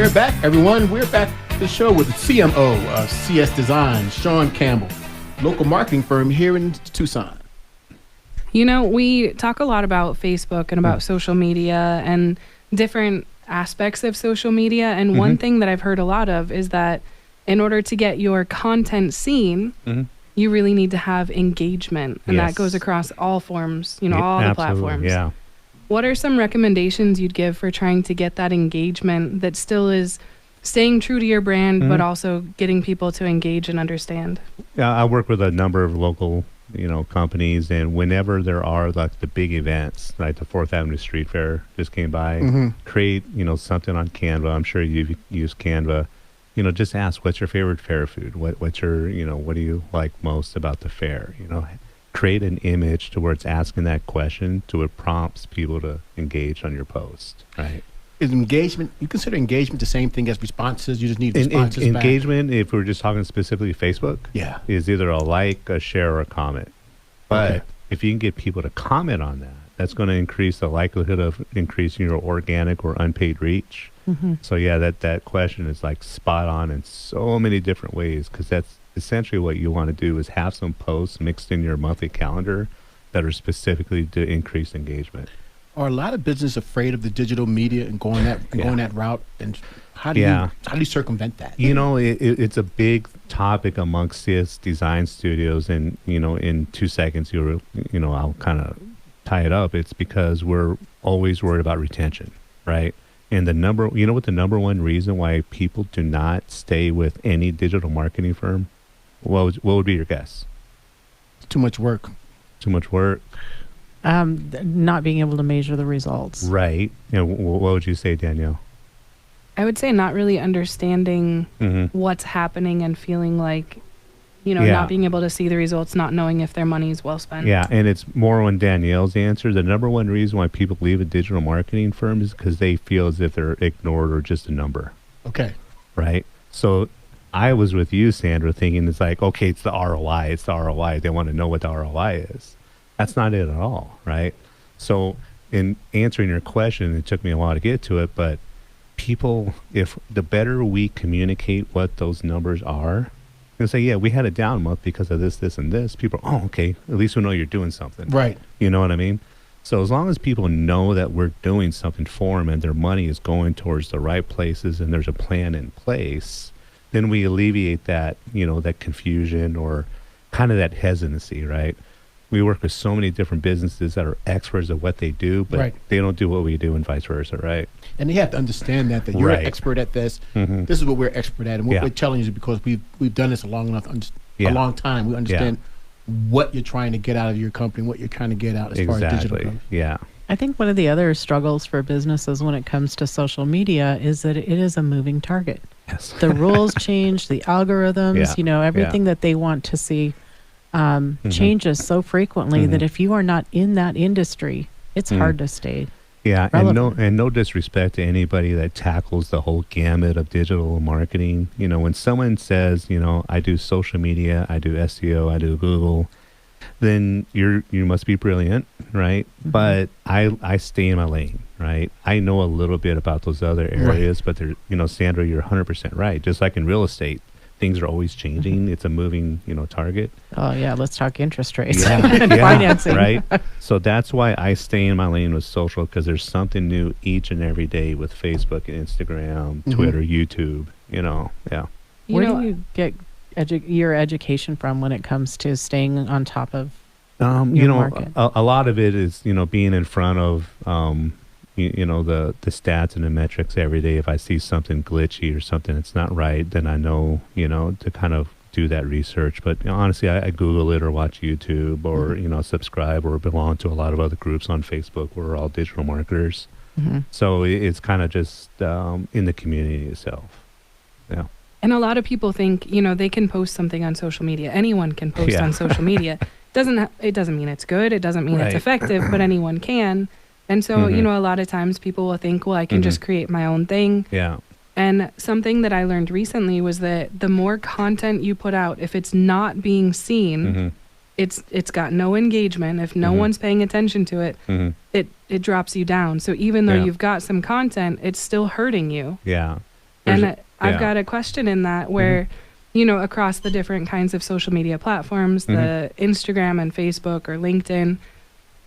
We're back, everyone. We're back to the show with the CMO of CS Design, Sean Campbell, local marketing firm here in Tucson. You know, we talk a lot about Facebook and about social media and different aspects of social media. And one thing that I've heard a lot of is that in order to get your content seen, you really need to have engagement. And that goes across all forms, you know, all the platforms. Yeah. What are some recommendations you'd give for trying to get that engagement that still is staying true to your brand, but also getting people to engage and understand? Yeah, I work with a number of local, companies, and whenever there are like the big events, like the 4th Avenue Street Fair just came by, create, something on Canva. I'm sure you've used Canva. Just ask, what's your favorite fair food? What's your, what do you like most about the fair? Create an image to where it's asking that question to it prompts people to engage on your post, right? Is engagement, you consider engagement the same thing as responses? You just need responses back? Engagement, if we're just talking specifically Facebook, is either a like, a share, or a comment. But if you can get people to comment on that, that's going to increase the likelihood of increasing your organic or unpaid reach. So that question is like spot on in so many different ways, because that's essentially what you want to do is have some posts mixed in your monthly calendar that are specifically to increase engagement. Are a lot of businesses afraid of the digital media and going that route? And how do you circumvent that? It's a big topic amongst CS design studios, and in 2 seconds I'll kind of tie it up. It's because we're always worried about retention, right? And the number one reason why people do not stay with any digital marketing firm? What would be your guess? Too much work. Too much work. Not being able to measure the results. Right. What would you say, Danielle? I would say not really understanding what's happening and feeling like, not being able to see the results, not knowing if their money is well spent. Yeah, and it's more on Danielle's answer. The number one reason why people leave a digital marketing firm is because they feel as if they're ignored or just a number. Okay. Right? So I was with you, Sandra, thinking it's like, okay, it's the ROI. It's the ROI. They want to know what the ROI is. That's not it at all, right? So in answering your question, it took me a while to get to it, but people, if the better we communicate what those numbers are, and say, yeah, we had a down month because of this, this, and this, people are, oh, okay, at least we know you're doing something. Right. You know what I mean? So as long as people know that we're doing something for them and their money is going towards the right places and there's a plan in place, then we alleviate that, that confusion or kind of that hesitancy, right? We work with so many different businesses that are experts at what they do, but they don't do what we do and vice versa, right? And they have to understand that you're an expert at this. This is what we're expert at. And what we're telling you is because we've done this a long time. We understand what you're trying to get out of your company, what you're trying to get out as far as digital goes. Yeah. I think one of the other struggles for businesses when it comes to social media is that it is a moving target. Yes. The rules change, the algorithms, everything that they want to see changes so frequently that if you are not in that industry, it's hard to stay. Yeah, relevant. and no disrespect to anybody that tackles the whole gamut of digital marketing. When someone says, I do social media, I do SEO, I do Google, then you must be brilliant, right? But I stay in my lane, right? I know a little bit about those other areas, but they're, Sandra, you're 100% right. Just like in real estate, things are always changing. It's a moving, target. Oh yeah, let's talk interest rates and financing. Right. So that's why I stay in my lane with social, because there's something new each and every day with Facebook and Instagram, Twitter, YouTube. Where do you get your education from when it comes to staying on top of your market? A lot of it is being in front of the stats and the metrics every day. If I see something glitchy or something that's not right, then I know, to kind of do that research. But honestly, I Google it or watch YouTube or, subscribe or belong to a lot of other groups on Facebook where we're all digital marketers. So it's kind of just in the community itself. Yeah. And a lot of people think, they can post something on social media. Anyone can post on social media. It doesn't mean it's good. It doesn't mean it's effective, but anyone can. And so, a lot of times people will think, well, I can just create my own thing. Yeah. And something that I learned recently was that the more content you put out, if it's not being seen, it's got no engagement. If no one's paying attention to it, it drops you down. So even though you've got some content, it's still hurting you. Yeah. And I've got a question in that where, across the different kinds of social media platforms, the Instagram and Facebook or LinkedIn,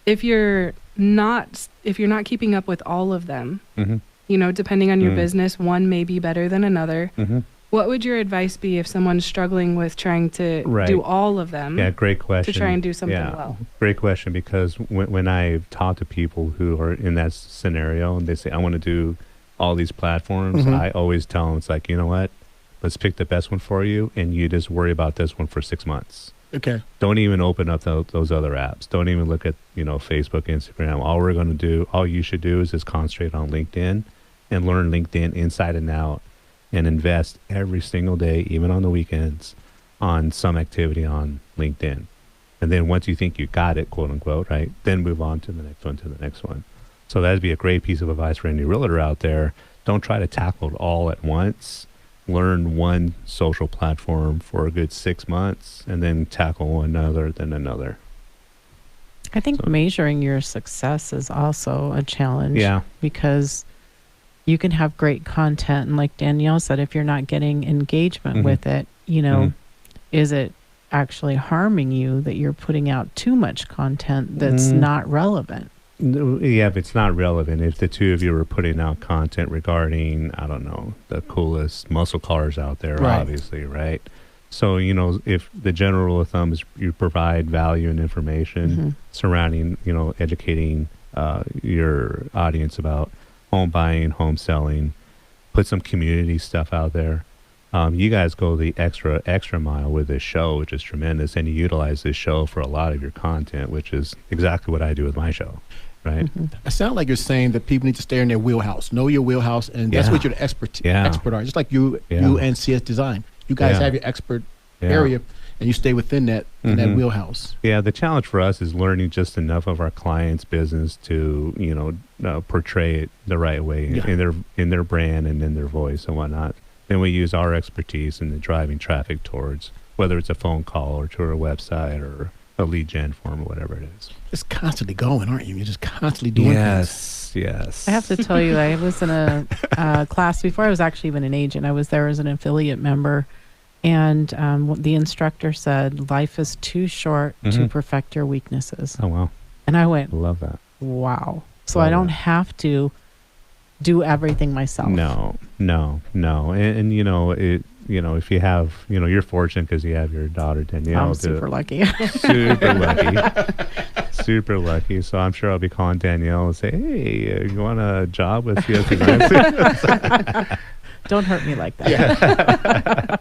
if you're not keeping up with all of them, depending on your business, one may be better than another. What would your advice be if someone's struggling with trying to do all of them? Yeah, great question. To try and do something well. Great question, because when I've talked to people who are in that scenario and they say, I want to do all these platforms, I always tell them, it's like, you know what? Let's pick the best one for you, and you just worry about this one for 6 months. Okay. Don't even open up those other apps. Don't even look at, Facebook, Instagram. All you should do is just concentrate on LinkedIn and learn LinkedIn inside and out, and invest every single day, even on the weekends, on some activity on LinkedIn. And then once you think you got it, quote unquote, right, then move on to the next one. So that'd be a great piece of advice for any realtor out there. Don't try to tackle it all at once. Learn one social platform for a good 6 months, and then tackle another, then another. I think measuring your success is also a challenge. Yeah. Because you can have great content, and like Danielle said, if you're not getting engagement with it, is it actually harming you that you're putting out too much content that's not relevant? Yeah, if it's not relevant, if the two of you are putting out content regarding, I don't know, the coolest muscle cars out there, obviously, right? So, if the general rule of thumb is you provide value and information surrounding, educating your audience about home buying, home selling, put some community stuff out there. You guys go the extra mile with this show, which is tremendous, and you utilize this show for a lot of your content, which is exactly what I do with my show, right? It sounds like you're saying that people need to stay in their wheelhouse, know your wheelhouse, and that's what your expert are. Just like you and CS Design, you guys have your expert area, and you stay within that in that wheelhouse. Yeah, the challenge for us is learning just enough of our clients' business to portray it the right way in their brand and in their voice and whatnot. Then we use our expertise in the driving traffic towards, whether it's a phone call or to our website or a lead gen form or whatever it is. Just constantly going, aren't you? You're just constantly doing things. Yes. I have to tell you, I was in a class before I was actually even an agent. I was there as an affiliate member, and the instructor said, life is too short to perfect your weaknesses. Oh, wow. And I went, love that. Wow. So I don't have to do everything myself. No. And if you have, you're fortunate because you have your daughter Danielle. I'm super lucky. Super lucky. So I'm sure I'll be calling Danielle and say, hey, you want a job with CS Design? Don't hurt me like that. Yeah.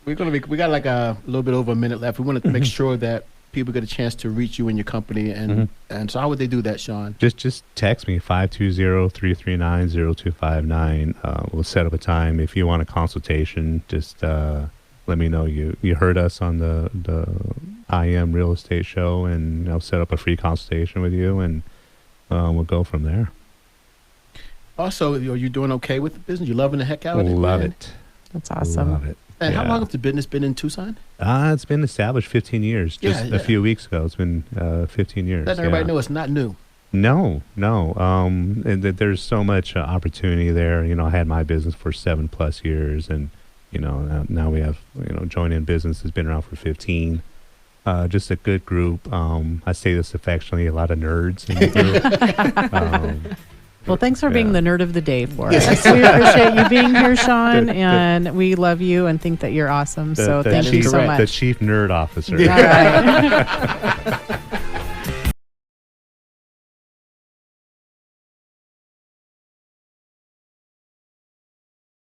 We got like a little bit over a minute left. We want to make sure that people get a chance to reach you and your company, and so how would they do that, Sean? Just text me 520-339-0259. We'll set up a time. If you want a consultation, just let me know you heard us on the IM Real Estate Show, and I'll set up a free consultation with you, and we'll go from there. Also, are you doing okay with the business? You loving the heck out of it? Love it. That's awesome. Love it. And how long has the business been in Tucson? It's been established 15 years. Just a few weeks ago. It's been 15 years. Letting everybody know it's not new. No. And there's so much opportunity there. I had my business for 7+ years, and now we have Join In Business has been around for 15. Just a good group. I say this affectionately, a lot of nerds in the group. Well, thanks for being the nerd of the day for us. We appreciate you being here, Sean, and we love you and think that you're awesome. So thank you so much. The chief nerd officer. All right.